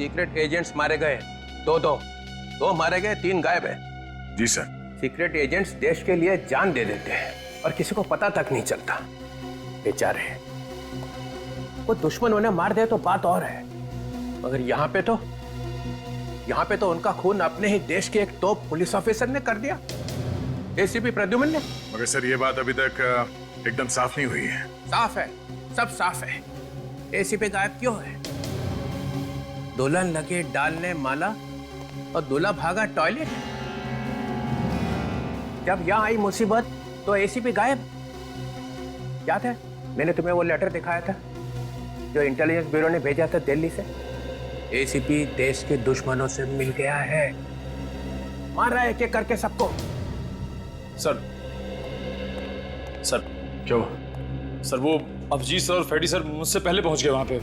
Secret agents मारे गए, दो मारे गए, 3 गायब है। जी सर। सीक्रेट एजेंट्स देश के लिए जान दे देते हैं और किसी को पता तक नहीं चलता। बेचारे, वो दुश्मन उन्हें मार दे तो बात और है, मगर यहाँ पे तो उनका खून अपने ही देश के एक टॉप पुलिस ऑफिसर ने कर दिया, एसीपी प्रद्युम्न ने। मगर सर ये बात अभी तक एकदम साफ नहीं हुई है। साफ है, सब साफ है। एसीपी गायब क्यों है? दुल्हन लगे डालने माला और दूल्हा भागा टॉयलेट। जब यहाँ आई मुसीबत तो एसीपी गायब। याद है मैंने तुम्हें वो लेटर दिखाया था जो इंटेलिजेंस ब्यूरो ने भेजा था दिल्ली से? एसीपी देश के दुश्मनों से मिल गया है, मार रहा है एक एक करके सबको। सर क्यों? सर वो अभिजीत सर और फ्रेडी सर मुझसे पहले पहुंच गए वहां पे।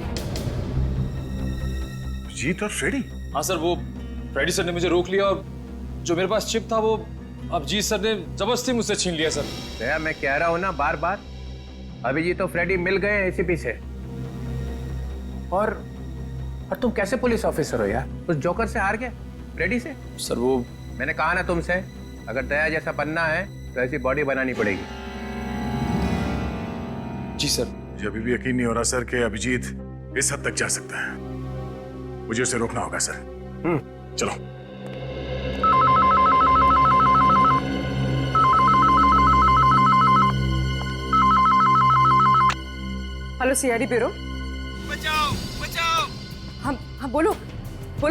जीत और फ्रेडी? हाँ सर, वो फ्रेडी सर ने मुझे रोक लिया और जो मेरे पास चिप था वो अभिजीत सर ने जबरदस्ती मुझसे छीन लिया सर। दया, मैं कह रहा हूं ना बार बार, अभिजीत तो फ्रेडी मिल गए एसीपी से। और तुम कैसे पुलिस ऑफिसर हो यार? उस जोकर से हार गए, फ्रेडी से। सर वो मैंने कहा ना तुमसे, अगर दया जैसा बनना है तो ऐसी बॉडी बनानी पड़ेगी। जी सर। मुझे अभी भी यकीन नहीं हो रहा सर कि अभिजीत इस हद तक जा सकता है। मुझे उसे रोकना होगा सर। चलो। Hello CID bureau. बचाओ बचाओ। हाँ बोलो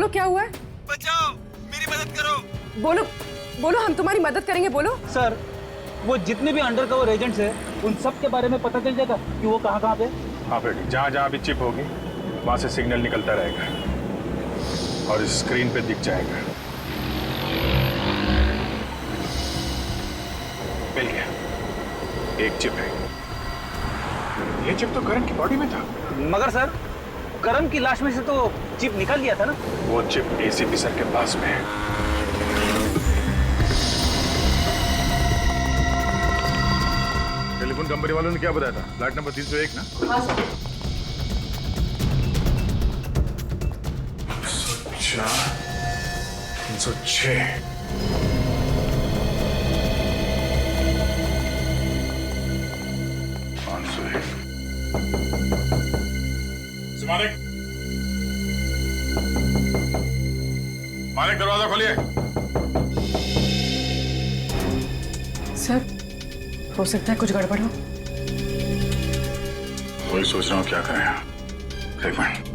क्या हुआ है? बचाओ, मेरी मदद करो। बोलो हम तुम्हारी मदद करेंगे, बोलो। सर वो जितने भी अंडरकवर एजेंट्स हैं उन सब के बारे में पता चल जाएगा कि वो कहाँ पे। हाँ फ्रेडी, जहाँ जहाँ भी चिप होगी वहां से सिग्नल निकलता रहेगा और स्क्रीन पे दिख जाएगा। मिल गया, एक चिप है। ये चिप तो करण की बॉडी में था। मगर सर करण की लाश में से तो चिप निकल गया था ना। वो चिप एसीपी सर के पास में है। टेलीफोन कंपनी वालों ने क्या बताया था? फ्लैट नंबर 301 ना? हाँ सर। 306। मालिक, मालिक दरवाजा खोलिए। सर हो सकता है कुछ गड़बड़ हो। वही सोच रहा हूँ क्या करें। एक मिनट।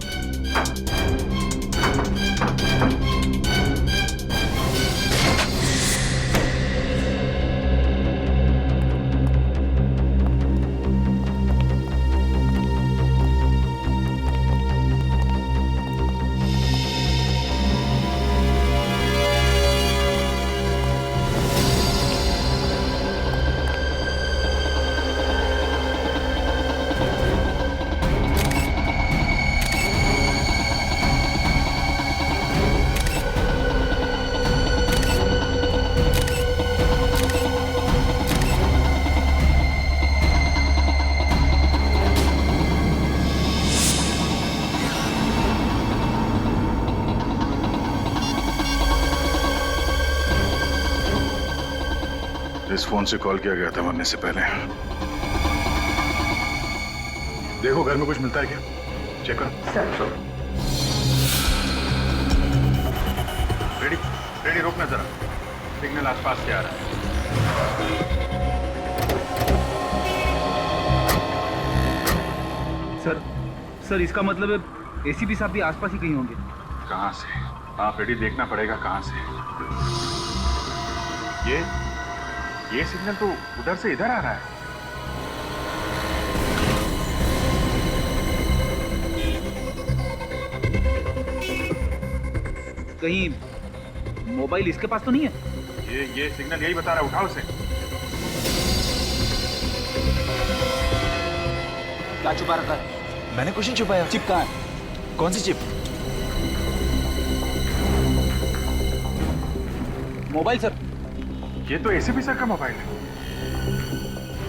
इस फोन से कॉल किया गया था मरने से पहले। देखो घर में कुछ मिलता है क्या? चेक करो। सर रेडी रेडी, रोकना जरा। सिग्नल आसपास से आ रहा है। सर इसका मतलब है एसीपी साहब भी आसपास ही कहीं होंगे। कहाँ से? आप रेडी, देखना पड़ेगा कहाँ से। ये सिग्नल तो उधर से इधर आ रहा है। कहीं मोबाइल इसके पास तो नहीं है? ये सिग्नल यही बता रहा है, उठाओ उसे। क्या छुपा रखा है? मैंने कुछ नहीं छुपाया। चिप कहाँ है? कौन सी चिप? Mobile sir. ये तो एसीपी सर का मोबाइल है।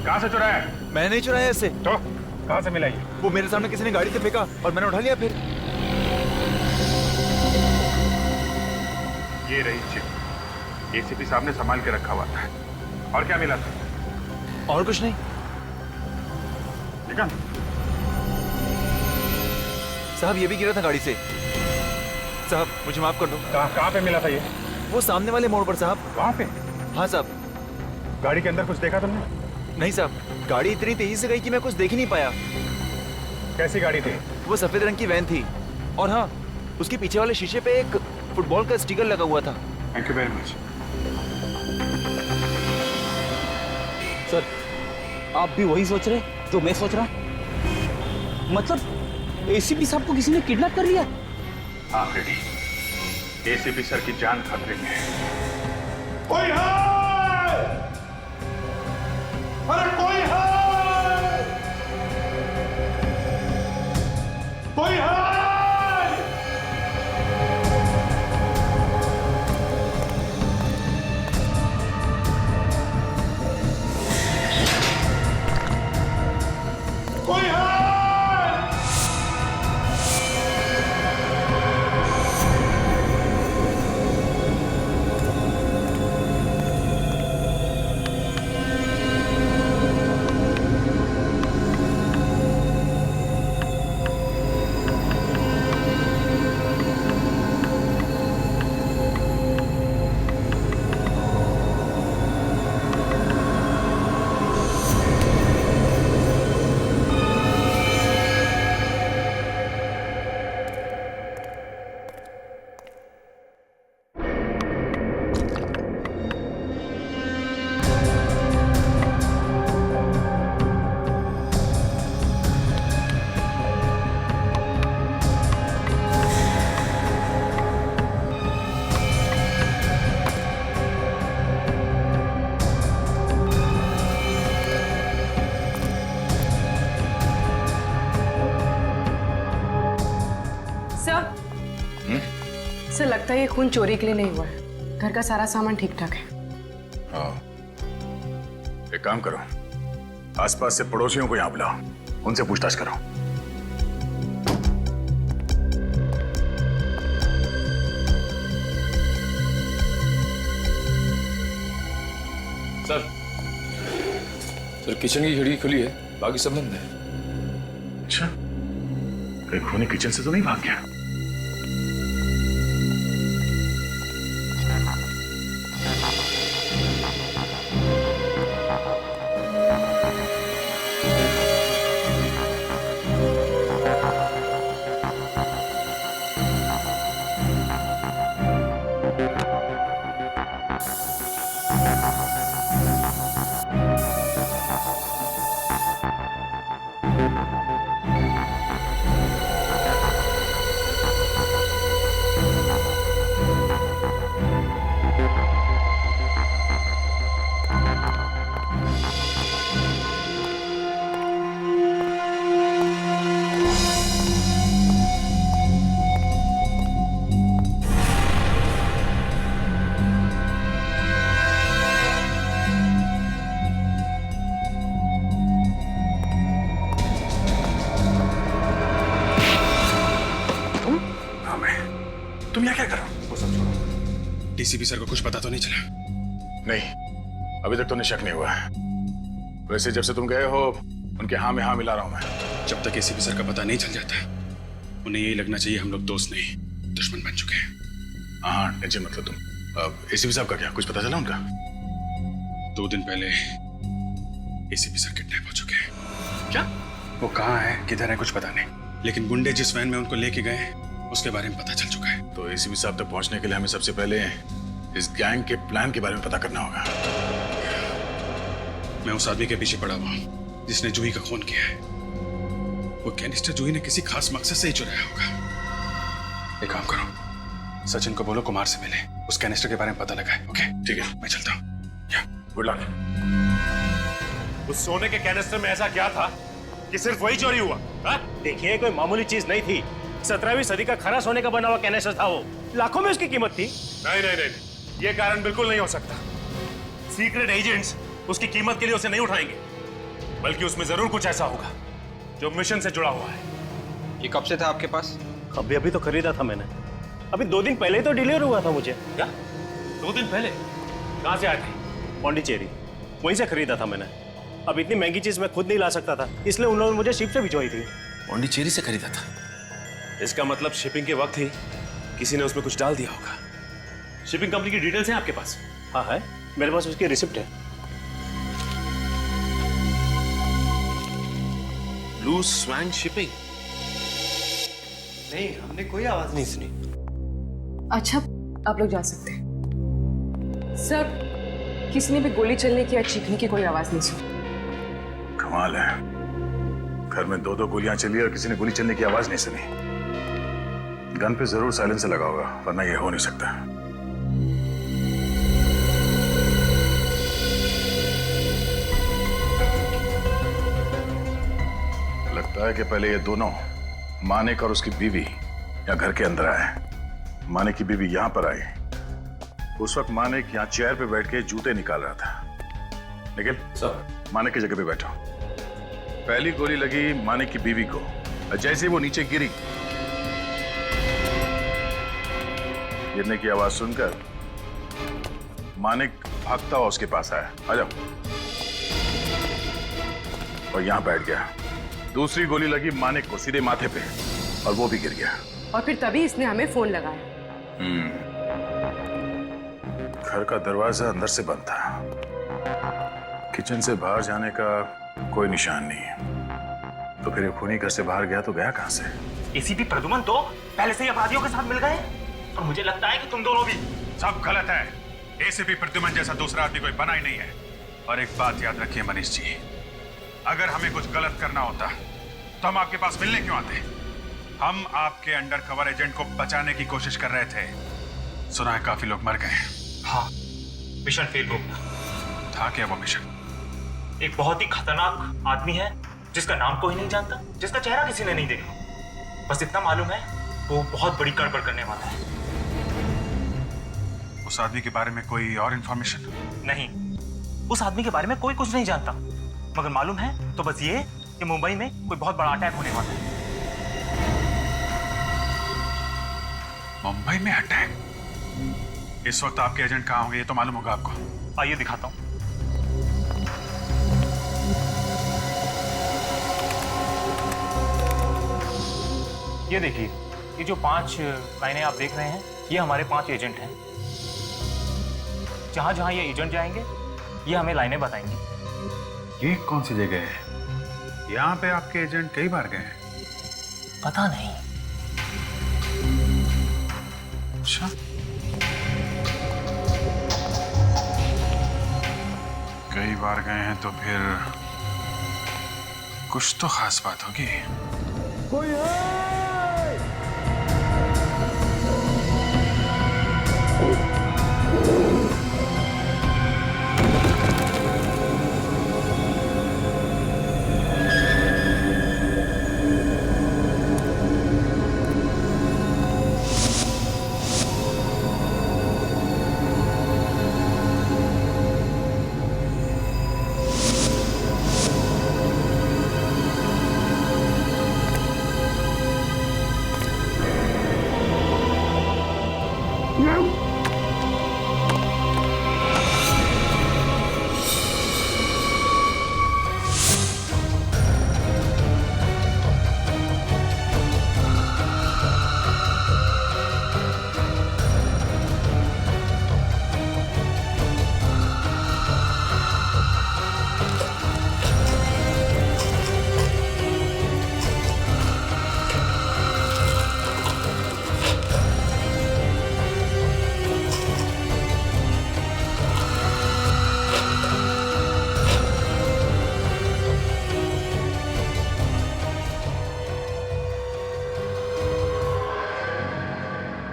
कहाँ से चुराया है? मैंने नहीं चुराया इसे। तो कहाँ से मिला ये? वो मेरे सामने किसी ने गाड़ी से फेंका और मैंने उठा लिया। फिर ये रही चिप। एसीपी साहब ने संभाल के रखा हुआ था। और क्या मिला था? और कुछ नहीं। ठीक है। साहब ये भी गिरा था गाड़ी से। साहब मुझे माफ कर दो। कहाँ पे मिला था ये? वो सामने वाले मोड़ पर साहब। वहाँ पे? हाँ साहब। गाड़ी के अंदर कुछ देखा तुमने? नहीं साहब, गाड़ी इतनी तेजी से गई कि मैं कुछ देख ही नहीं पाया। कैसी गाड़ी थी? वो सफेद रंग की वैन थी और हाँ, उसके पीछे वाले शीशे पे एक फुटबॉल का स्टिकर लगा हुआ था। Thank you very much. Sir, आप भी वही सोच रहे जो मैं सोच रहा? मतलब एसीपी साहब को किसी ने किडनैप कर लिया? हाँ फ्रेडी, एसीपी सर की जान खतरे में है। कोई है? अरे कोई है? कोई है? कोई है? सर लगता है ये खून चोरी के लिए नहीं हुआ है। घर का सारा सामान ठीक ठाक है। हाँ, एक काम करो, आसपास से पड़ोसियों को यहाँ बुलाओ, उनसे पूछताछ करो। सर, किचन की खिड़की खुली है, बाकी सब बंद है। अच्छा, कहीं खूनी किचन से तो नहीं भाग गया? तुम यहाँ क्या कर रहे हो? वो सब छोड़ो। डीसीपी सर को कुछ पता तो नहीं चला? नहीं, अभी तक तो शक नहीं हुआ है। वैसे जब से तुम गए हो उनके हाँ में हाँ मिला रहा हूं मैं। जब तक एसीपी सर का पता नहीं चल जाता उन्हें यही लगना चाहिए हम लोग दोस्त नहीं दुश्मन बन चुके हैं। हाँ, टेंशन मत लो तुम। अब एसीपी साहब का क्या कुछ पता चला उनका? 2 दिन पहले एसीपी सर किडनैप हो चुके हैं। क्या? वो कहाँ है, किधर है, कुछ पता नहीं, लेकिन गुंडे जिस वैन में उनको लेके गए उसके बारे में पता चल चुका है। तो एसीपी साहब तक पहुंचने के लिए हमें सबसे पहले इस गैंग के प्लान के बारे में पता करना होगा। मैं उस आदमी के पीछे पड़ा हुआ हूँ जिसने जूही का खून किया है। वो कैनिस्टर जूही ने किसी खास मकसद से ही चुराया होगा। एक काम करो, सचिन को बोलो कुमार से मिले, उस कैनिस्टर के बारे में पता लगाए। ओके ठीक है, मैं चलता हूँ। Good luck. उस सोने के कैनिस्टर में ऐसा क्या था कि सिर्फ वही चोरी हुआ? देखिए, कोई मामूली चीज नहीं थी। 17वीं सदी का खरा सोने का बना हुआ कैनिस्टर था वो। लाखों में उसकी कीमत थी। नहीं नहीं नहीं, ये कारण बिल्कुल नहीं हो सकता। सीक्रेट एजेंट्स उसकी कीमत के लिए उसे नहीं उठाएंगे, बल्कि उसमें जरूर कुछ ऐसा होगा जो मिशन से जुड़ा हुआ है। ये कब से था आपके पास? अभी तो खरीदा था मैंने। अभी 2 दिन पहले ही तो डिलीवर हुआ था मुझे। क्या 2 दिन पहले कहाँ से आए थे? पौंडीचेरी, वहीं से खरीदा था मैंने। अब इतनी महंगी चीज मैं खुद नहीं ला सकता था, इसलिए उन्होंने मुझे शिप से भिजवाई थी। पौंडीचेरी से खरीदा था? इसका मतलब शिपिंग के वक्त ही किसी ने उसमें कुछ डाल दिया होगा। शिपिंग कंपनी की डिटेल्स हैं आपके पास? हाँ है, मेरे पास उसकी रिसिप्ट है। Blue swing shipping? नहीं, हमने कोई आवाज नहीं सुनी। अच्छा, आप लोग जा सकते हैं। सर, किसी ने भी गोली चलने की या चीखने की कोई आवाज नहीं सुनी। कमाल है, घर में 2-2 गोलियां चली और किसी ने गोली चलने की आवाज नहीं सुनी। गन पे जरूर साइलेंसर लगा होगा, वरना ये हो नहीं सकता। लगता है कि पहले ये दोनों, मानिक और उसकी बीवी, यहाँ घर के अंदर आए। मानिक की बीवी यहाँ पर आई। उस वक्त मानिक यहाँ चेयर पे बैठ के जूते निकाल रहा था। निखिल, मानिक की जगह पे बैठो। पहली गोली लगी मानिक की बीवी को, और जैसे वो नीचे गिरी, गिरने की आवाज सुनकर मानिक भागता हुआ उसके पास आया। आ जाओ। और यहां बैठ गया। दूसरी गोली लगी मानिक को सीधे माथे पे, और वो भी गिर गया। और फिर तभी इसने हमें फोन लगाया। घर का दरवाजा अंदर से बंद था। किचन से बाहर जाने का कोई निशान नहीं। तो फिर ये खूनी घर से बाहर गया तो गया कहां से? एसीपी प्रद्युमन तो पहले से ही अपराधियों के साथ मिल गए, और मुझे लगता है कि तुम दोनों भी। सब गलत है। एसीपी प्रद्युमन जैसा दूसरा आदमी कोई बना ही नहीं है। और एक बात याद रखिए मनीष जी, अगर हमें कुछ गलत करना होता तो हम आपके पास मिलने क्यों आते? हम आपके अंडर कवर एजेंट को बचाने की कोशिश कर रहे थे। सुना है काफी लोग मर गए। हाँ, मिशन फेल हो गया था। क्या वो मिशन? एक बहुत ही खतरनाक आदमी है जिसका नाम कोई नहीं जानता, जिसका चेहरा किसी ने नहीं देखा। बस इतना मालूम है वो बहुत बड़ी गड़बड़ करने वाला है। उस आदमी के बारे में कोई और इंफॉर्मेशन? नहीं, उस आदमी के बारे में कोई कुछ नहीं जानता, मगर मालूम है तो बस ये कि मुंबई में कोई बहुत बड़ा अटैक होने वाला है। मुंबई में अटैक? इस वक्त आपके एजेंट कहाँ होंगे ये तो मालूम होगा आपको। आइए दिखाता हूं। ये देखिए, ये जो 5 लाइनें आप देख रहे हैं, ये हमारे 5 एजेंट हैं। जहां जहां ये एजेंट जाएंगे, ये हमें लाइनें बताएंगे। ये कौन सी जगह है? यहाँ पे आपके एजेंट कई बार गए हैं। पता नहीं। अच्छा, कई बार गए हैं तो फिर कुछ तो खास बात होगी। कोई है?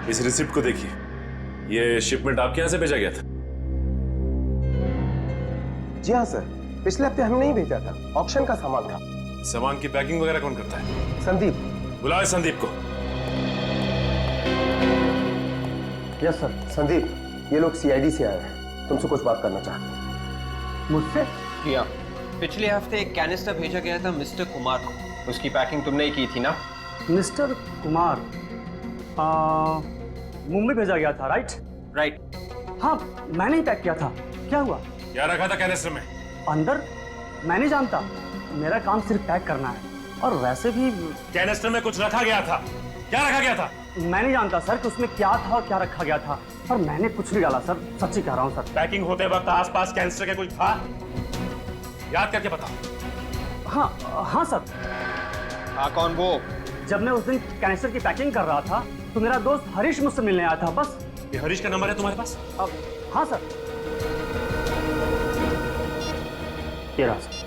इस रिसिप्ट को देखिए, ये शिपमेंट आपके यहां से भेजा गया था? जी हाँ सर, पिछले हफ्ते हमने ही भेजा था। ऑक्शन का सामान था। सामान की पैकिंग वगैरह कौन करता है? संदीप। बुलाओ इस संदीप को। Yes sir. संदीप, ये लोग सीआईडी से आए हैं, तुमसे कुछ बात करना चाहते हैं। मुझसे? जी हाँ, पिछले हफ्ते एक कैनिस्टर भेजा गया था मिस्टर कुमार को। उसकी पैकिंग तुमने ही की थी ना? मिस्टर कुमार, मुंबई भेजा गया था, राइट? राइट। हाँ, मैंने ही पैक किया था। क्या हुआ? क्या रखा था कैनिस्टर में? अंदर? मैं नहीं जानता, मेरा काम सिर्फ पैक करना है। और वैसे भी कैनिस्टर में कुछ रखा गया था। क्या रखा गया था? मैं नहीं जानता सर कि उसमें क्या था और क्या रखा गया था, पर मैंने कुछ नहीं डाला सर, सच्ची कह रहा हूँ सर। पैकिंग होते वक्त आसपास कैनिस्टर के कुछ था? याद करके बताओ। हाँ सर। हाँ, कौन वो? जब मैं उस दिन कैनिस्टर की पैकिंग कर रहा था तो मेरा दोस्त हरीश मुझसे मिलने आया था, बस। ये हरीश का नंबर है तुम्हारे पास? हाँ सर। ये रहा सर।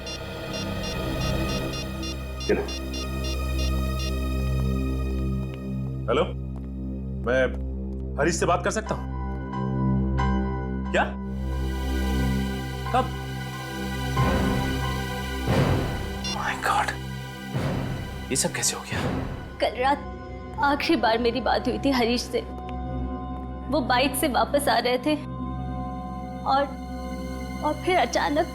हेलो, मैं हरीश से बात कर सकता हूं? क्या? कब? माय गॉड, ये सब कैसे हो गया? कल रात आखिरी बार मेरी बात हुई थी हरीश से। वो बाइक से वापस आ रहे थे और फिर अचानक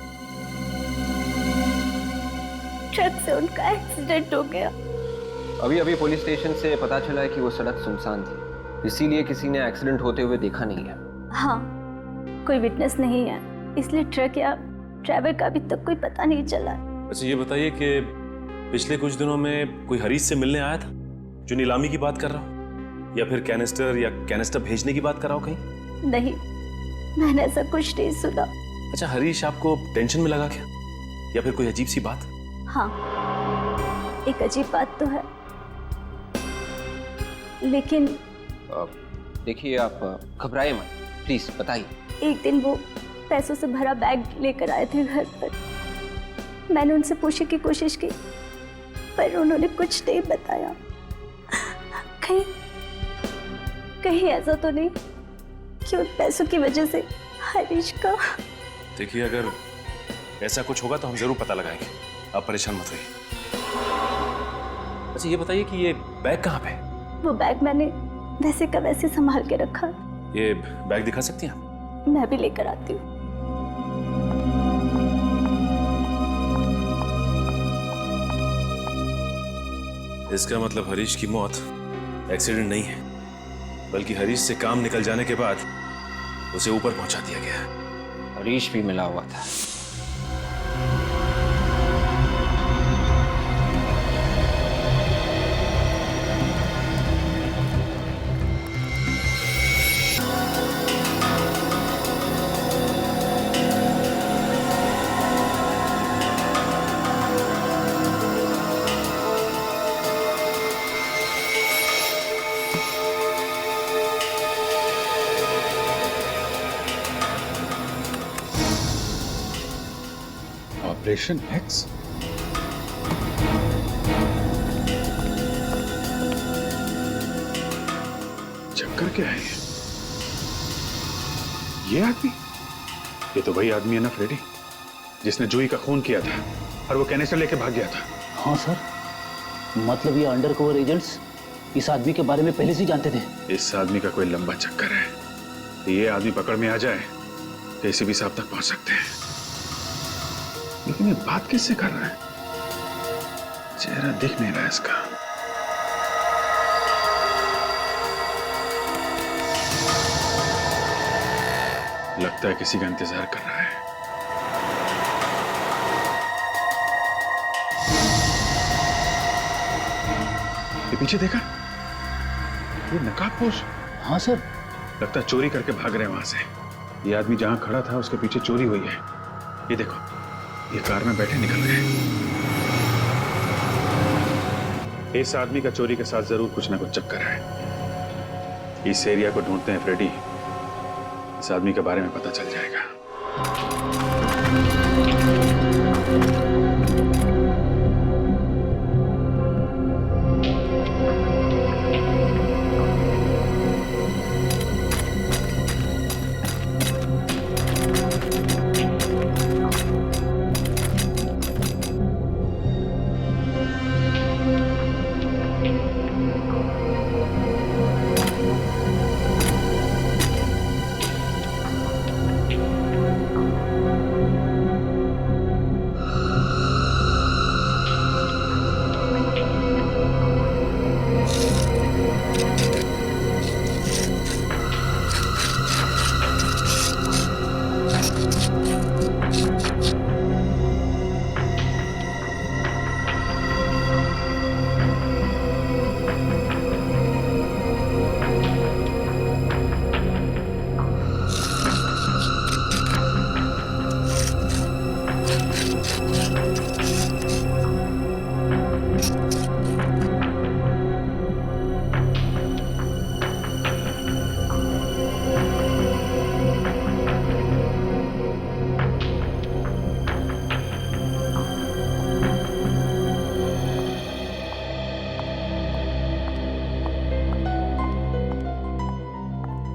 ट्रक से उनका एक्सीडेंट हो गया। अभी पुलिस स्टेशन से पता चला है कि वो सड़क सुनसान थी, इसीलिए किसी ने एक्सीडेंट होते हुए देखा नहीं है। हाँ, कोई विटनेस नहीं है, इसलिए ट्रक या ड्राइवर का अभी तक कोई पता नहीं चला। अच्छा, ये बताइए कि पिछले कुछ दिनों में कोई हरीश से मिलने आया था जो नीलामी की बात कर रहा हो, या फिर कैनिस्टर भेजने की बात कर रहा हो कहीं? नहीं, मैंने ऐसा कुछ नहीं सुना। अच्छा, हरीश आपको टेंशन में लगा क्या, या फिर कोई अजीब सी बात? हाँ, एक अजीब बात तो है, लेकिन देखिए, आप घबराए मत, प्लीज बताइए। एक दिन वो पैसों से भरा बैग लेकर आए थे घर पर। मैंने उनसे पूछने की कोशिश की, पर उन्होंने कुछ नहीं बताया। कहीं ऐसा तो नहीं कि उन पैसों की वजह से हरीश का। देखिए, अगर ऐसा कुछ होगा तो हम जरूर पता लगाएंगे, आप परेशान मत होइए। अच्छा, ये बताइए कि ये बैग कहाँ पे? वो बैग मैंने वैसे का वैसे संभाल के रखा। ये बैग दिखा सकती हैं आप? मैं भी लेकर आती हूँ। इसका मतलब हरीश की मौत एक्सीडेंट नहीं है, बल्कि हरीश से काम निकल जाने के बाद उसे ऊपर पहुंचा दिया गया। हरीश भी मिला हुआ था। Operation x? चक्कर क्या है ये आदमी? ये तो वही आदमी है ना फ्रेडी, जिसने जूही का खून किया था और वो कैनिस्टर लेके भाग गया था। हाँ सर, मतलब ये अंडरकवर एजेंट्स इस आदमी के बारे में पहले से जानते थे। इस आदमी का कोई लंबा चक्कर है, ये आदमी पकड़ में आ जाए तो इसी भी साहब तक पहुंच सकते हैं। लेकिन ये बात किससे कर रहा है? चेहरा दिख नहीं रहा इसका। लगता है किसी का इंतजार कर रहा है। ये पीछे देखा, ये नकाबपोश। हाँ सर। लगता है चोरी करके भाग रहे हैं वहां से। ये आदमी जहां खड़ा था उसके पीछे चोरी हुई है। ये देखो, ये कार में बैठे निकल गए। इस आदमी का चोरी के साथ जरूर कुछ ना कुछ चक्कर है। इस एरिया को ढूंढते हैं फ्रेडी, इस आदमी के बारे में पता चल जाएगा।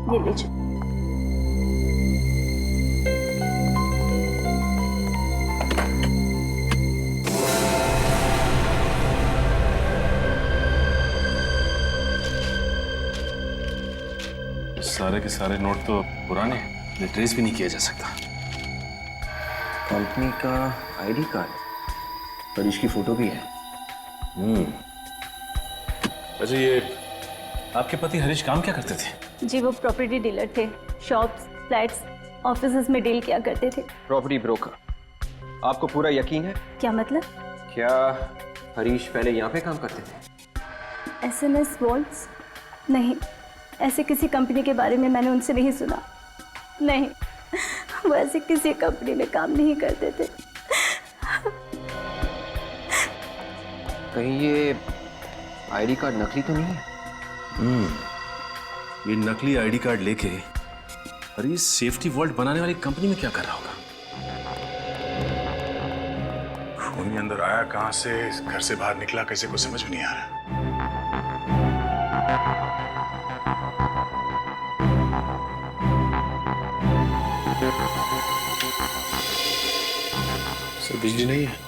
ये लीजिए। सारे के सारे नोट तो पुराने हैं, ट्रेस भी नहीं किया जा सकता। कंपनी का आईडी कार्ड, हरीश की फोटो भी है। अच्छा, ये आपके पति हरीश काम क्या करते थे? जी वो प्रॉपर्टी डीलर थे, शॉप्स, फ्लैट्स, ऑफिसेज में डील किया करते थे। Property broker. आपको पूरा यकीन है? क्या मतलब? क्या हरीश पहले यहाँ पे काम करते थे? SMS vaults? नहीं, ऐसे किसी कंपनी के बारे में मैंने उनसे नहीं सुना। नहीं, वो ऐसे किसी कंपनी में काम नहीं करते थे। कहीं ये आईडी कार्ड नकली तो नहीं है? ये नकली आईडी कार्ड लेके हरीश सेफ्टी वॉल्ट बनाने वाली कंपनी में क्या कर रहा होगा? खून अंदर आया कहां से, घर से बाहर निकला कैसे, कुछ समझ में नहीं आ रहा। सर बिजली नहीं है।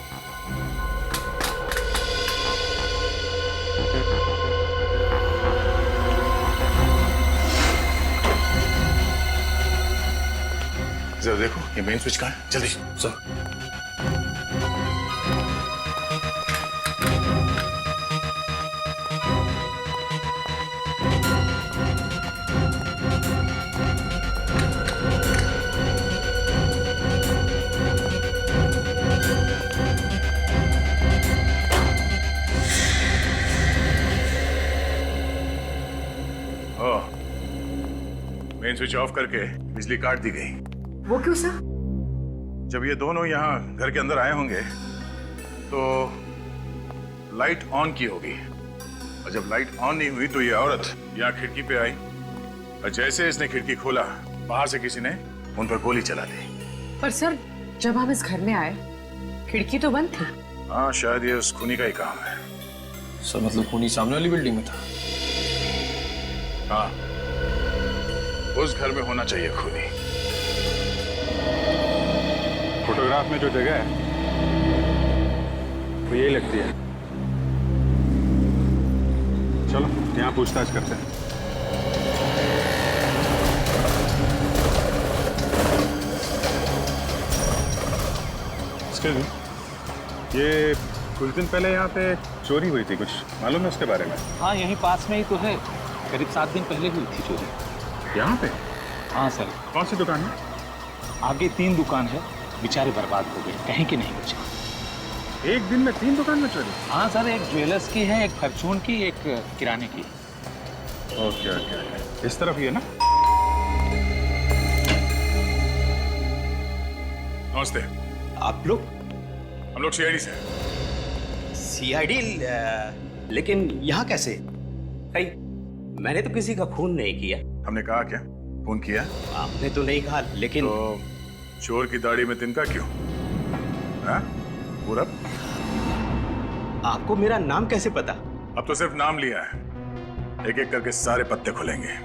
जरा देखो ये मेन स्विच कहाँ है, जल्दी सर। मेन स्विच ऑफ करके बिजली काट दी गई। वो क्यों सर? जब ये दोनों यहाँ घर के अंदर आए होंगे तो लाइट ऑन की होगी, और जब लाइट ऑन नहीं हुई तो ये औरत यहाँ खिड़की पे आई, और जैसे इसने खिड़की खोला बाहर से किसी ने उन पर गोली चला दी। पर सर जब हम इस घर में आए खिड़की तो बंद थी। हाँ, शायद ये उस खूनी का ही काम है। सर मतलब खूनी सामने वाली बिल्डिंग में था? हाँ, उस घर में होना चाहिए खूनी। फोटोग्राफ में जो जगह है वो यही लगती है। चलो यहाँ पूछताछ करते हैं। ये कुछ दिन पहले यहाँ पे चोरी हुई थी, कुछ मालूम है उसके बारे में? हाँ, यहीं पास में ही तो है। करीब 7 दिन पहले हुई थी चोरी। यहाँ पे? हाँ सर। कौन सी दुकान है? आगे 3 दुकान है, बेचारे बर्बाद हो गए, कहीं के नहीं बचे। एक दिन में 3 दुकान में चोरी? हाँ सर, एक ज्वेलर्स की है, एक फॉर्चून की, एक किराने की। ओके ओके ओके, इस तरफ ही है ना? नमस्ते। आप लोग? हम लोग सीआईडी से। सीआईडी? लेकिन यहाँ कैसे? भाई मैंने तो किसी का खून नहीं किया। हमने कहा क्या खून किया? आपने तो नहीं कहा, लेकिन तो चोर की दाढ़ी में तिनका क्यों? हाँ? पूरब, आपको मेरा नाम कैसे पता? अब तो सिर्फ नाम लिया है, एक एक करके सारे पत्ते खुलेंगे।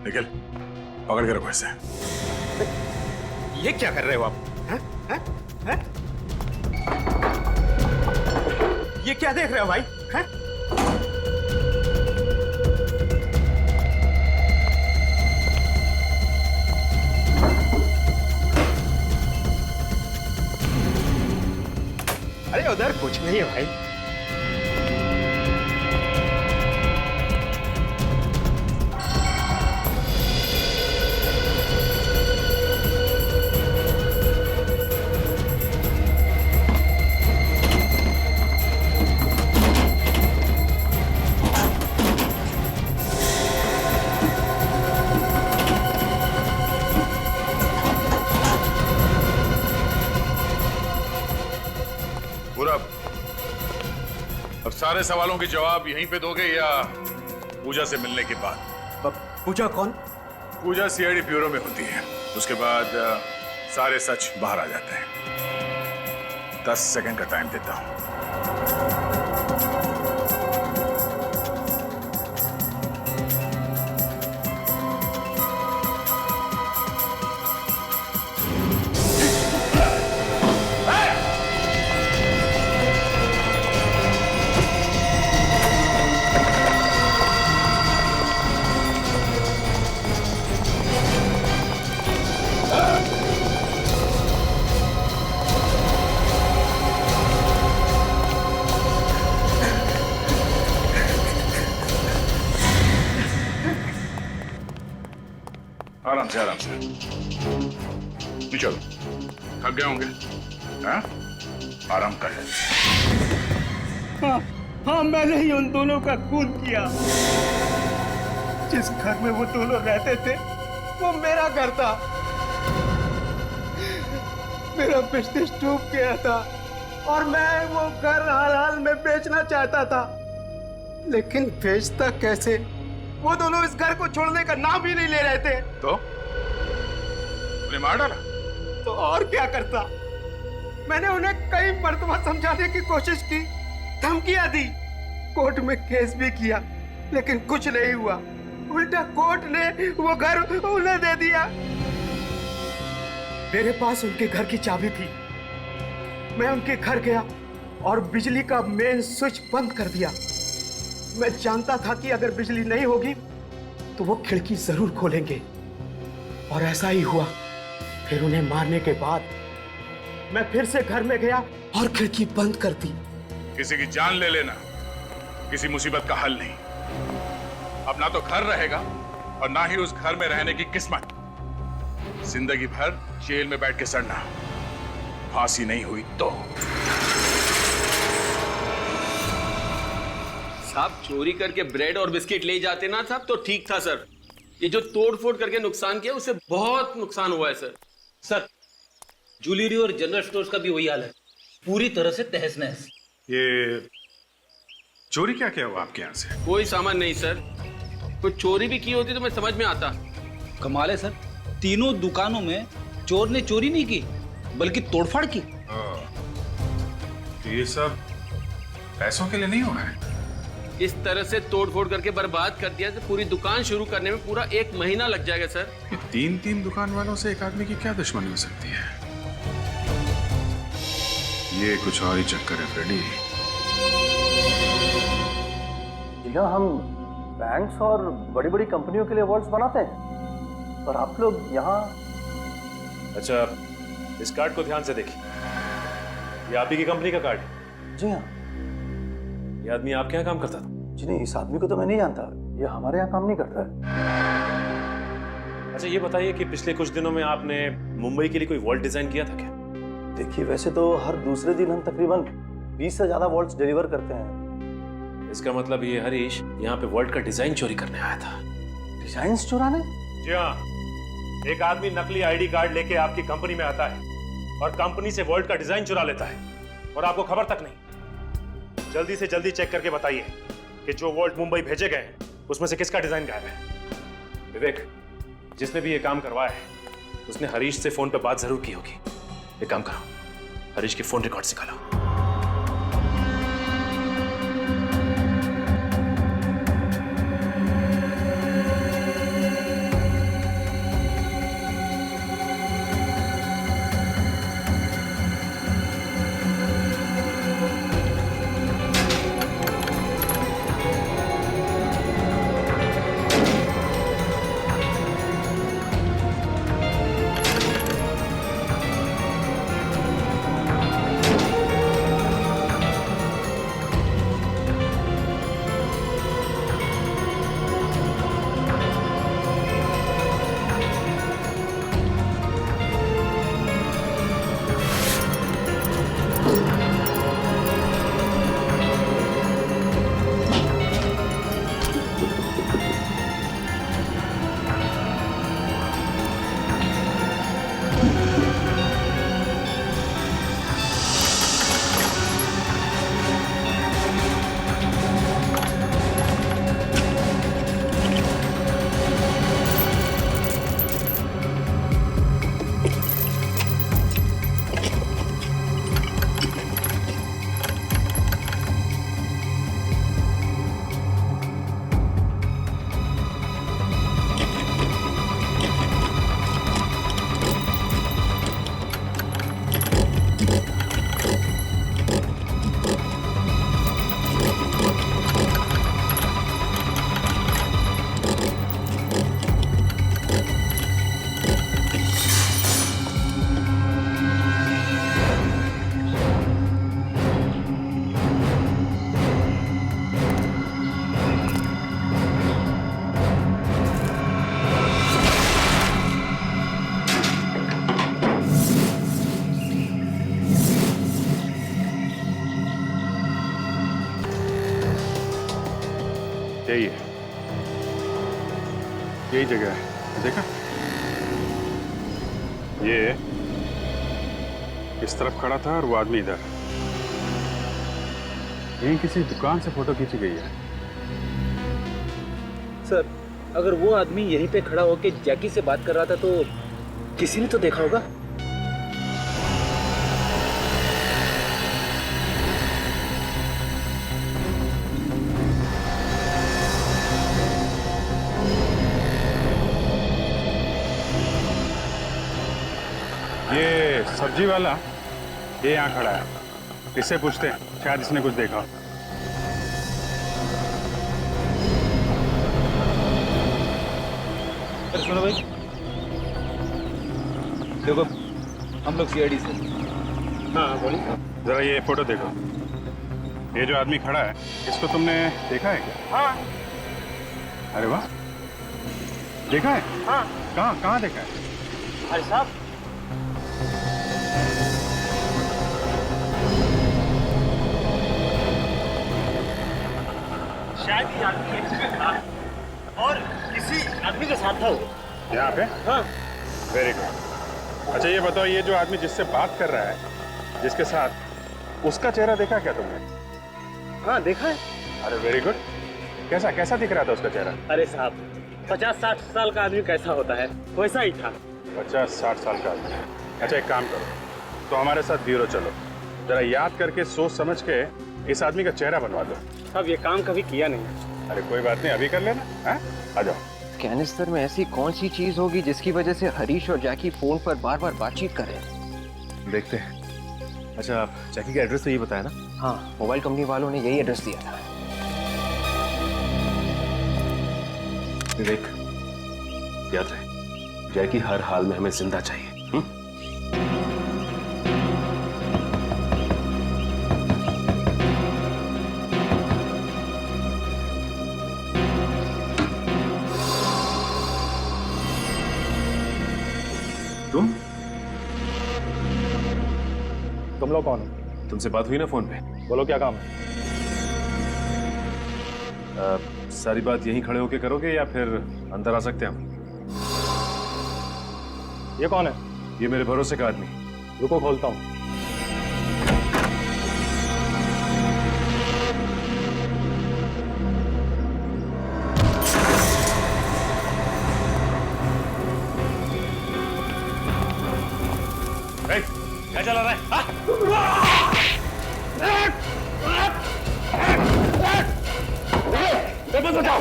निखिल, पकड़ के रखो इसे। ये क्या कर रहे हो आप? हैं? हैं? हैं? ये क्या देख रहे हो भाई? हैं? अरे उधर कुछ नहीं है भाई। पूरब, अब सारे सवालों के जवाब यहीं पे दोगे या पूजा से मिलने के बाद? पूजा कौन? पूजा सीआईडी ब्यूरो में होती है, उसके बाद सारे सच बाहर आ जाते हैं। 10 सेकंड का टाइम देता हूं। आराम से आराम से। नहीं चलो, थक गए होंगे, हाँ? आराम कर ले। हाँ, मैंने ही उन दोनों का खून किया। जिस घर में वो दोनों रहते थे वो मेरा घर था। मेरा बिजनेस डूब गया था और मैं वो घर हाल में बेचना चाहता था, लेकिन बेचता कैसे? वो दोनों इस घर को छोड़ने का नाम ही नहीं ले रहे थे। तो उन्हें मार डाला? तो और क्या करता? मैंने उन्हें कई मर्तबा समझाने की कोशिश की, धमकियां दी, कोर्ट में केस भी किया, लेकिन कुछ नहीं हुआ। उल्टा कोर्ट ने वो घर उन्हें दे दिया। मेरे पास उनके घर की चाबी थी। मैं उनके घर गया और बिजली का मेन स्विच बंद कर दिया। मैं जानता था कि अगर बिजली नहीं होगी तो वो खिड़की जरूर खोलेंगे, और ऐसा ही हुआ। फिर उन्हें मारने के बाद मैं फिर से घर में गया और खिड़की बंद कर दी। किसी की जान ले लेना किसी मुसीबत का हल नहीं। अब ना तो घर रहेगा और ना ही उस घर में रहने की किस्मत। जिंदगी भर जेल में बैठ के सड़ना। फांसी नहीं हुई तो। साहब, चोरी करके ब्रेड और बिस्किट ले जाते ना साहब तो ठीक था सर। ये जो तोड़ फोड़ करके नुकसान किया उससे बहुत नुकसान हुआ है सर। सर, ज्वेलरी और जनरल स्टोर्स का भी वही हाल है, पूरी तरह से तहस नहस। ये चोरी क्या क्या हुआ आपके यहाँ से? कोई सामान नहीं सर। कोई चोरी भी की होती तो मैं समझ में आता। कमाल है सर, तीनों दुकानों में चोर ने चोरी नहीं की बल्कि तोड़फाड़ की। तो ये सब पैसों के लिए नहीं हुआ है? इस तरह से तोड़ फोड़ करके बर्बाद कर दिया तो पूरी दुकान शुरू करने में पूरा 1 महीना लग जाएगा सर। ये 3 दुकान वालों से एक आदमी की क्या दुश्मनी हो सकती है? ये कुछ और ही चक्कर है फ्रेडी। जी हाँ, हम बैंक्स और बड़ी बड़ी कंपनियों के लिए वॉल्ट्स बनाते हैं, और आप लोग यहाँ। अच्छा, इस कार्ड को ध्यान से देखिए। ये आप ही की कंपनी का कार्ड है? जी हाँ। ये आदमी आपके यहाँ काम करता था? जी नहीं, इस आदमी को तो मैं नहीं जानता। ये हमारे यहाँ काम नहीं करता है। अच्छा, ये बताइए कि पिछले कुछ दिनों में आपने मुंबई के लिए कोई वॉल्ट डिजाइन किया था क्या? देखिए, वैसे तो हर दूसरे दिन हम तकरीबन 20 से ज्यादा वॉल्ट्स डिलीवर करते हैं। इसका मतलब ये हरीश यहाँ पे वॉल्ट का डिजाइन चोरी करने आया था। डिजाइन चुराने? जी हाँ, एक आदमी नकली आईडी कार्ड लेके आपकी कंपनी में आता है और कंपनी से वॉल्ट का डिजाइन चुरा लेता है, और आपको खबर तक नहीं। जल्दी से जल्दी चेक करके बताइए कि जो वॉल्ट मुंबई भेजे गए उसमें से किसका डिजाइन गायब है। विवेक, जिसने भी ये काम करवाया है उसने हरीश से फोन पे बात जरूर की होगी। एक काम करो, हरीश के फोन रिकॉर्ड निकालो। यही है, यही जगह है, देखा? ये इस तरफ खड़ा था और वो आदमी इधर। यहीं किसी दुकान से फोटो खींची गई है। सर, अगर वो आदमी यहीं पे खड़ा होके जैकी से बात कर रहा था तो किसी ने तो देखा होगा। ये सब्जी वाला ये यहाँ खड़ा है, इससे पूछते हैं, शायद इसने कुछ देखा। अरे सुनो भाई, देखो हम लोग सीआईडी से। हाँ बोलिए। जरा ये फोटो देखो, ये जो आदमी खड़ा है इसको तुमने देखा है क्या? हाँ। अरे वाह, देखा है? हाँ। कहाँ देखा है? अरे साहब, शायद ये आदमी एक जगह खड़ा है और किसी आदमी के साथ था वो। यहाँ पे? हाँ। Very good. अच्छा ये बताओ, ये जो आदमी जिससे बात कर रहा है, जिसके साथ, उसका चेहरा देखा क्या तुमने? हाँ देखा है। अरे वेरी गुड। कैसा दिख रहा था उसका चेहरा? अरे साहब, 50-60 साल का आदमी कैसा होता है वैसा ही था। 50-60 साल का आदमी। अच्छा एक काम करो, तो हमारे साथ ब्यूरो चलो, जरा याद करके सोच समझ के इस आदमी का चेहरा बनवा दो। अब ये काम कभी किया नहीं। अरे कोई बात नहीं, अभी कर लेना। हाँ आ जाओ। कैनिस्टर में ऐसी कौन सी चीज होगी जिसकी वजह से हरीश और जैकी फोन पर बार बार बातचीत कर रहे हैं? देखते हैं। अच्छा आप जैकी का एड्रेस तो ये बताया ना? हाँ, मोबाइल कंपनी वालों ने यही एड्रेस दिया था। विवेक, याद रहे, जैकी हर हाल में हमें जिंदा चाहिए। तुम लोग कौन हो? तुमसे बात हुई ना फोन पे? बोलो क्या काम है? सारी बात यहीं खड़े होके करोगे या फिर अंदर आ सकते हैं हम? ये कौन है? ये मेरे भरोसे का आदमी। रुको खोलता हूँ। क्या चला रहा है? बचाओ,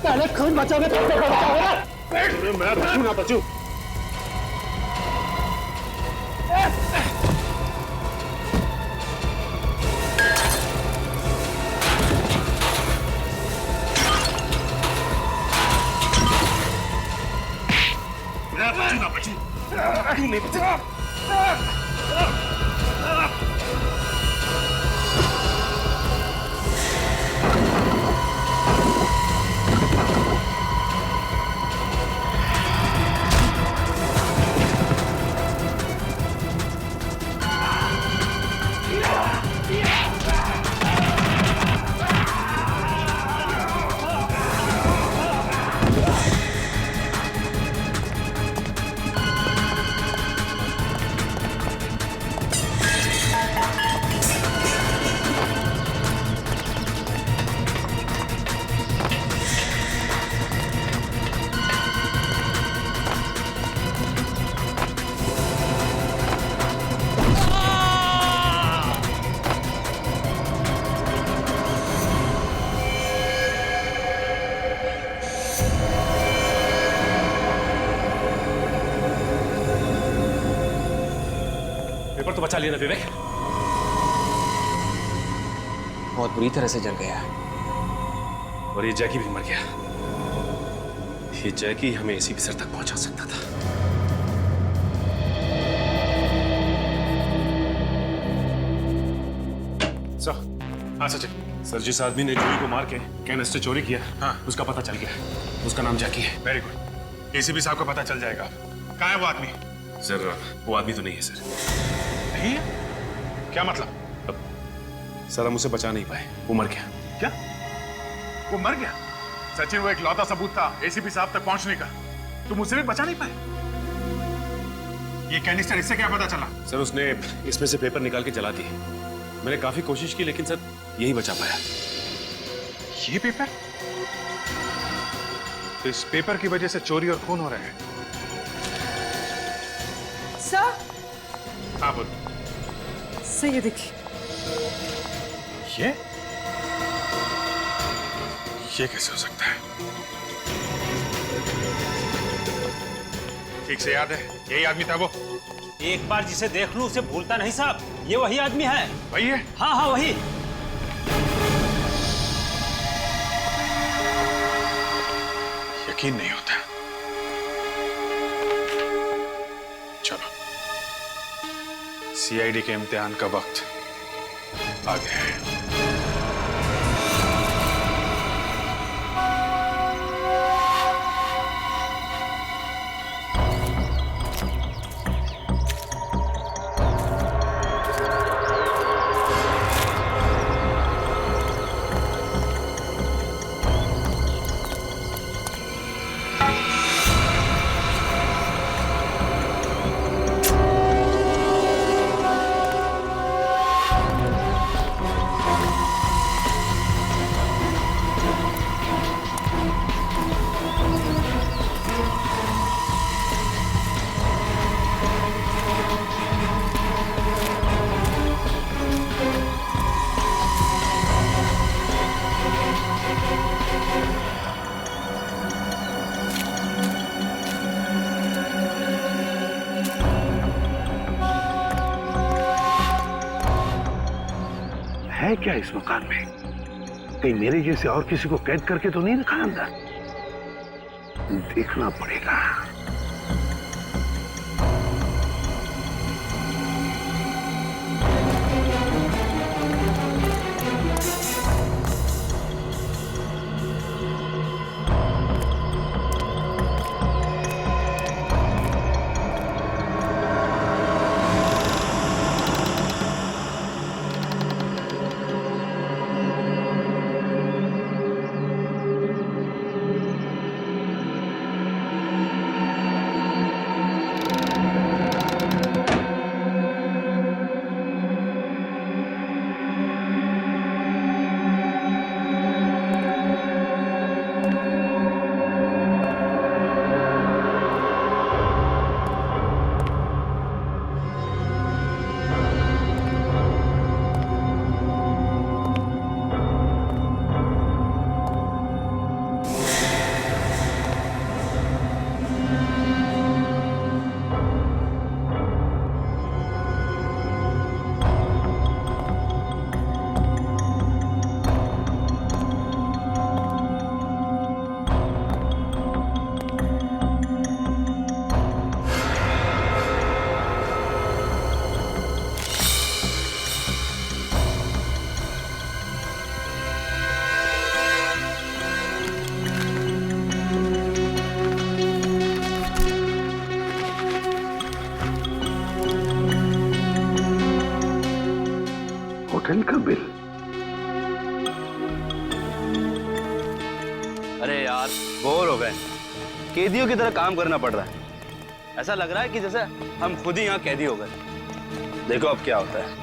पहले खून बचाओगे तो बचाओगे। मैं बचूं ना बचूं। तू नहीं बचेगा। पेपर तो बचा लिया ना विवेक? बहुत बुरी तरह से जल गया। और ये जैकी भी मर गया। ये जैकी हमें इसी बिस्तर तक पहुंचा सकता था। हाँ सचिन। सर जिस आदमी ने जूही को मार के कैनिस्टर चोरी किया, हाँ उसका पता चल गया। उसका नाम जैकी है। Very good. एसीपी साहब को पता चल जाएगा। कहाँ है वो आदमी? सर वो आदमी तो नहीं है सर। नहीं है? क्या मतलब? सर हम उसे बचा नहीं पाए, वो मर गया। क्या? वो मर गया? सचिन वो एक लौता सबूत था एसीपी साहब तक पहुंचने का। तुम उसे भी बचा नहीं पाए। ये कैनिस्टर इससे क्या पता चला? सर उसने इसमें से पेपर निकाल के जला दिए। मैंने काफी कोशिश की लेकिन सर यही बचा पाया। ये पेपर? तो इस पेपर की वजह से चोरी और खून हो रहे हैं। सर। हाँ बोलो। सर ये देखिए। ये कैसे हो सकता है? ठीक से याद है, यही आदमी था वो। एक बार जिसे देख लूं उसे भूलता नहीं साहब। ये वही आदमी है। वही है? हाँ हाँ वही। यकीन नहीं होता। चलो, सीआईडी के इम्तिहान का वक्त आ गया है। है क्या इस मकान में? कहीं मेरे जैसे और किसी को कैद करके तो नहीं रखा अंदर? देखना पड़ेगा। होटल का बिल। अरे यार बोर हो गए, कैदियों की तरह काम करना पड़ रहा है। ऐसा लग रहा है कि जैसे हम खुद ही यहाँ कैदी हो गए। देखो अब क्या होता है।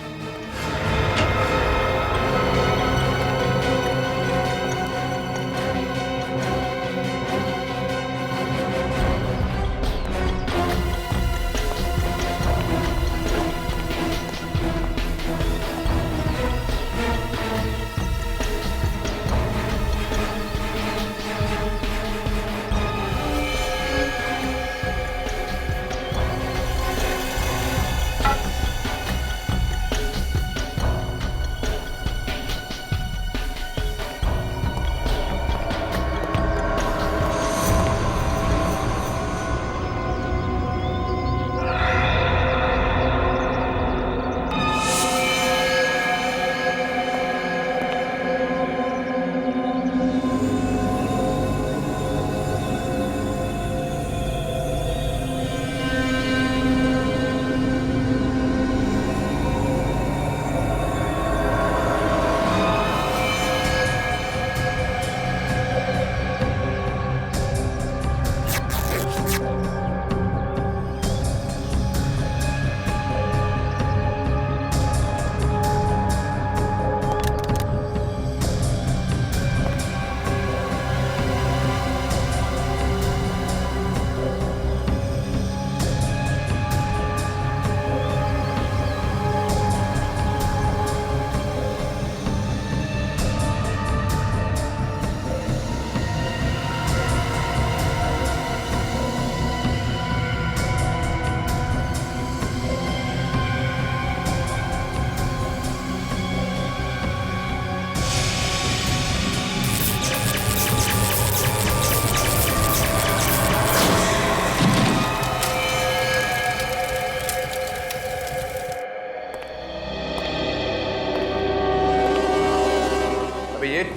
अभिजीत,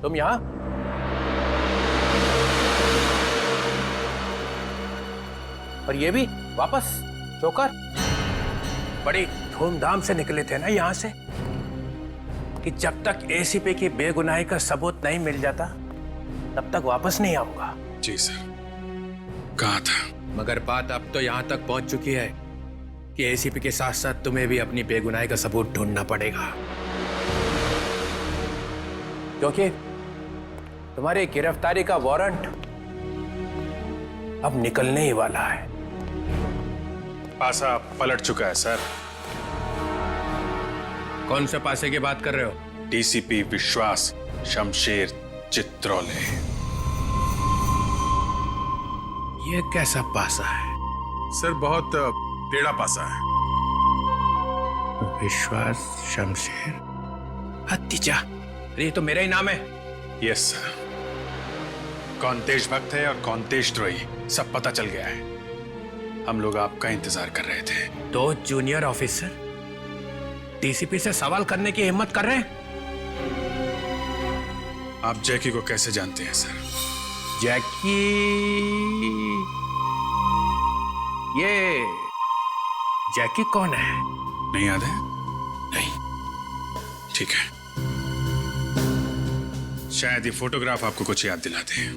तुम यहां? और ये भी वापस चौकर? बड़ी धूमधाम से निकले थे ना यहां से कि जब तक एसीपी की बेगुनाही का सबूत नहीं मिल जाता तब तक वापस नहीं आऊंगा। जी सर, कहा था। मगर बात अब तो यहां तक पहुंच चुकी है कि एसीपी के साथ साथ तुम्हें भी अपनी बेगुनाही का सबूत ढूंढना पड़ेगा, क्योंकि तुम्हारी गिरफ्तारी का वारंट अब निकलने ही वाला है। पासा पलट चुका है सर। कौन से पासे की बात कर रहे हो? डीसीपी विश्वास शमशेर चित्रोले। ये कैसा पासा है? सर बहुत टेढ़ा पासा है। विश्वास शमशेर हत्तीजा, अरे ये तो मेरा ही नाम है। यस सर, कौन देशभक्त है और कौन देशद्रोही सब पता चल गया है। हम लोग आपका इंतजार कर रहे थे। दो जूनियर ऑफिसर डीसीपी से सवाल करने की हिम्मत कर रहे हैं? आप जैकी को कैसे जानते हैं सर? जैकी, ये जैकी कौन है? नहीं याद है? नहीं, ठीक है। शायद ये फोटोग्राफ आपको कुछ याद दिलाते हैं।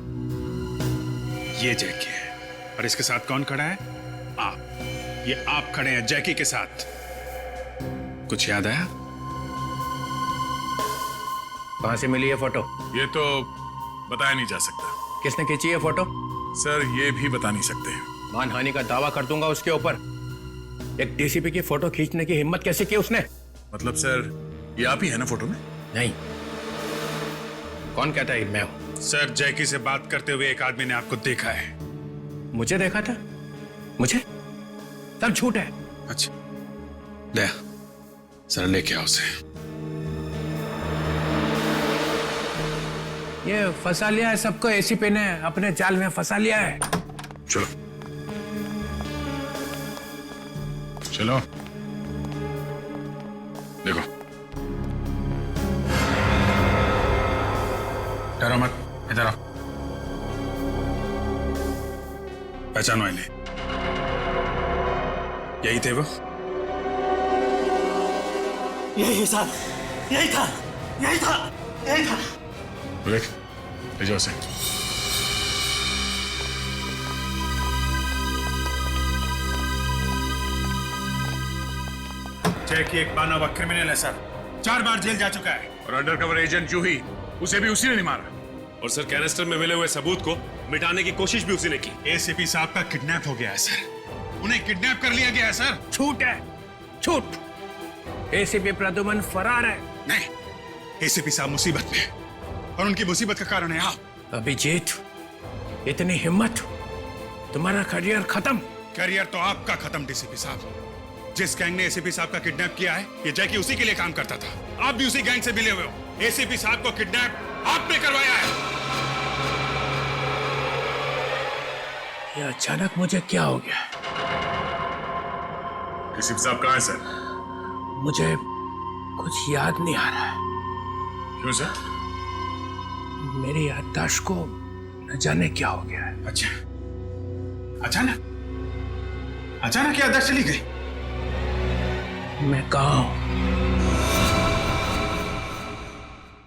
ये जैकी है और इसके साथ कौन खड़ा है? आप। ये आप खड़े हैं जैकी के साथ। कुछ याद आया? कहां से मिली ये फोटो? ये तो बताया नहीं जा सकता। किसने खींची ये फोटो? सर ये भी बता नहीं सकते। मानहानि का दावा कर दूंगा उसके ऊपर। एक डीसीपी की फोटो खींचने की हिम्मत कैसे की उसने? मतलब सर ये आप ही है ना फोटो में? नहीं। कौन कहता है मैं हूं? सर जैकी से बात करते हुए एक आदमी ने आपको देखा है। मुझे देखा था? मुझे? सब झूठ है। अच्छा, ले सर लेके आओ उसे। ये फंसा लिया है सबको, एसीपी ने अपने जाल में फंसा लिया है। चलो चलो, देखो डरो मत, इधर आओ। पहचानो इन्हें, यही थे वो? यही सर, यही था, यही था, यही था। देख, ले जाओ उसे। जैकी एक बाना हुआ क्रिमिनल है सर, 4 बार जेल जा चुका है। और अंडरकवर एजेंट जूही, उसे भी उसी ने नहीं मारा। और सर कैनिस्टर में मिले हुए सबूत को मिटाने की कोशिश भी उसी ने की। एसीपी साहब का किडनैप हो गया है सर, उन्हें किडनैप कर लिया गया है सर। झूठ है, झूठ। एसीपी प्रद्युमन फरार है। नहीं, एसीपी साहब मुसीबत में है और उनकी मुसीबत का कारण है आप। अभिजीत, इतनी हिम्मत? तुम्हारा करियर खत्म। करियर तो आपका खत्म डीसीपी साहब। जिस गैंग ने एसीपी साहब का किडनैप किया है, ये जैकी उसी के लिए काम करता था। आप भी उसी गैंग से मिले हुए हो। एसीपी साहब को किडनैप आपने करवाया है। ये अचानक मुझे क्या हो गया? एसीपी साहब कहाँ है सर? मुझे कुछ याद नहीं आ रहा है। क्यों सर? मेरी याददाश्त को न जाने क्या हो गया है। अच्छा, अचानक याददाश्त चली गई? मैं कहाँ हूं?